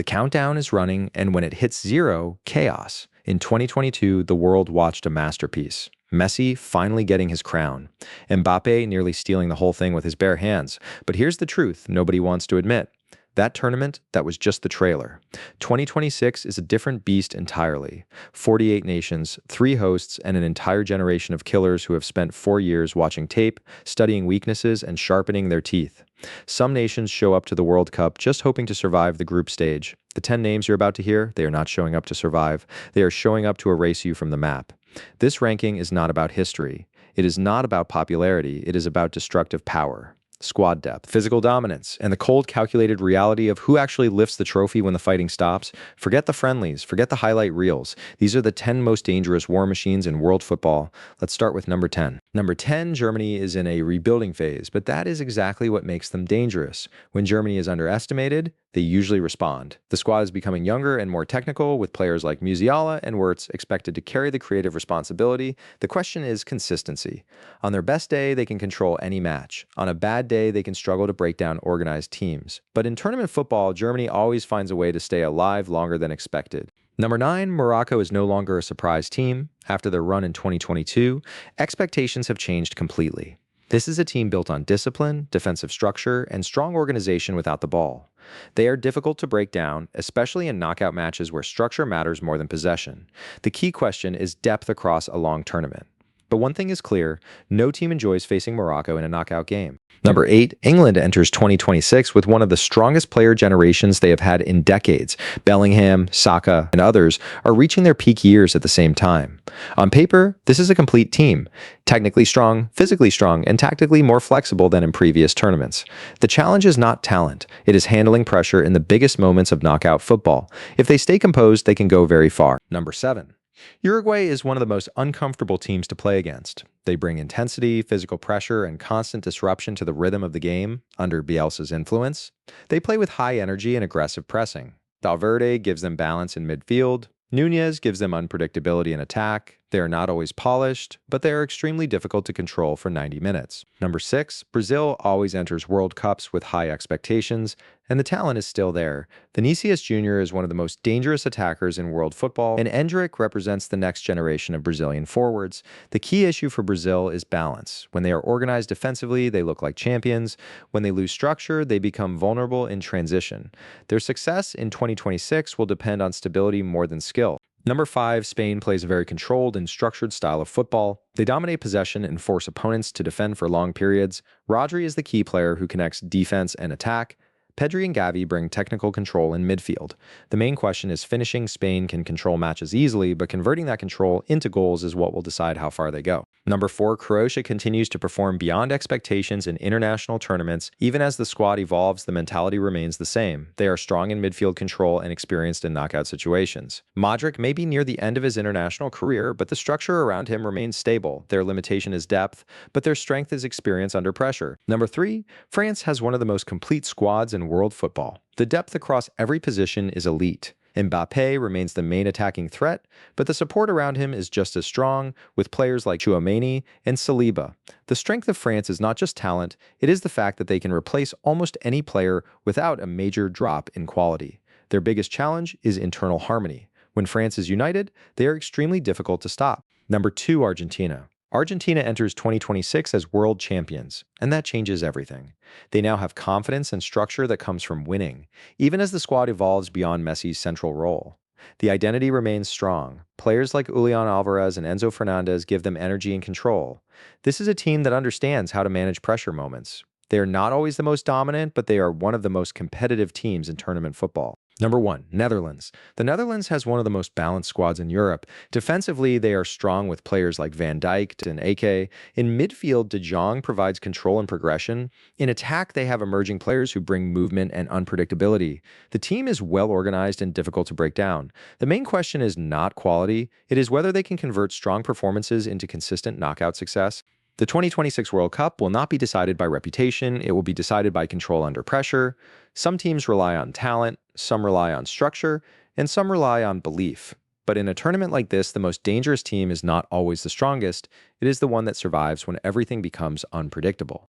The countdown is running, and when it hits zero, chaos. In 2022, the world watched a masterpiece. Messi finally getting his crown. Mbappe nearly stealing the whole thing with his bare hands. But here's the truth nobody wants to admit. That tournament, that was just the trailer. 2026 is a different beast entirely. 48 nations, 3 hosts, and an entire generation of killers who have spent 4 years watching tape, studying weaknesses, and sharpening their teeth. Some nations show up to the World Cup just hoping to survive the group stage. The 10 names you're about to hear, they are not showing up to survive. They are showing up to erase you from the map. This ranking is not about history. It is not about popularity. It is about destructive power. Squad depth, physical dominance, and the cold, calculated reality of who actually lifts the trophy when the fighting stops. Forget the friendlies, forget the highlight reels. These are the 10 most dangerous war machines in world football. Let's start with number 10. Number 10, Germany is in a rebuilding phase, but that is exactly what makes them dangerous. When Germany is underestimated, they usually respond. The squad is becoming younger and more technical, with players like Musiala and Wirtz expected to carry the creative responsibility. The question is consistency. On their best day, they can control any match. On a bad day, they can struggle to break down organized teams. But in tournament football, Germany always finds a way to stay alive longer than expected. Number 9, Morocco is no longer a surprise team. After their run in 2022, expectations have changed completely. This is a team built on discipline, defensive structure, and strong organization without the ball. They are difficult to break down, especially in knockout matches where structure matters more than possession. The key question is depth across a long tournament. But one thing is clear, no team enjoys facing Morocco in a knockout game. Number 8, England enters 2026 with one of the strongest player generations they have had in decades. Bellingham, Saka, and others are reaching their peak years at the same time. On paper, this is a complete team. Technically strong, physically strong, and tactically more flexible than in previous tournaments. The challenge is not talent. It is handling pressure in the biggest moments of knockout football. If they stay composed, they can go very far. Number 7. Uruguay is one of the most uncomfortable teams to play against. They bring intensity, physical pressure, and constant disruption to the rhythm of the game under Bielsa's influence. They play with high energy and aggressive pressing. Valverde gives them balance in midfield. Nunez gives them unpredictability in attack. They are not always polished, but they are extremely difficult to control for 90 minutes. Number 6, Brazil always enters World Cups with high expectations, and the talent is still there. Vinicius Jr. is one of the most dangerous attackers in world football, and Endrick represents the next generation of Brazilian forwards. The key issue for Brazil is balance. When they are organized defensively, they look like champions. When they lose structure, they become vulnerable in transition. Their success in 2026 will depend on stability more than skill. Number 5, Spain plays a very controlled and structured style of football. They dominate possession and force opponents to defend for long periods. Rodri is the key player who connects defense and attack. Pedri and Gavi bring technical control in midfield. The main question is finishing. Spain can control matches easily, but converting that control into goals is what will decide how far they go. Number 4, Croatia continues to perform beyond expectations in international tournaments. Even as the squad evolves, the mentality remains the same. They are strong in midfield control and experienced in knockout situations. Modric may be near the end of his international career, but the structure around him remains stable. Their limitation is depth, but their strength is experience under pressure. Number 3, France has one of the most complete squads in world football. The depth across every position is elite. Mbappe remains the main attacking threat, but the support around him is just as strong, with players like Tchouaméni and Saliba. The strength of France is not just talent, it is the fact that they can replace almost any player without a major drop in quality. Their biggest challenge is internal harmony. When France is united, they are extremely difficult to stop. Number 2, Argentina. Argentina enters 2026 as world champions, and that changes everything. They now have confidence and structure that comes from winning, even as the squad evolves beyond Messi's central role. The identity remains strong. Players like Julian Alvarez and Enzo Fernandez give them energy and control. This is a team that understands how to manage pressure moments. They are not always the most dominant, but they are one of the most competitive teams in tournament football. Number 1, Netherlands. The Netherlands has one of the most balanced squads in Europe. Defensively, they are strong with players like Van Dijk and Ake. In midfield, De Jong provides control and progression. In attack, they have emerging players who bring movement and unpredictability. The team is well organized and difficult to break down. The main question is not quality, it is whether they can convert strong performances into consistent knockout success. The 2026 World Cup will not be decided by reputation, it will be decided by control under pressure. Some teams rely on talent, some rely on structure, and some rely on belief. But in a tournament like this, the most dangerous team is not always the strongest, it is the one that survives when everything becomes unpredictable.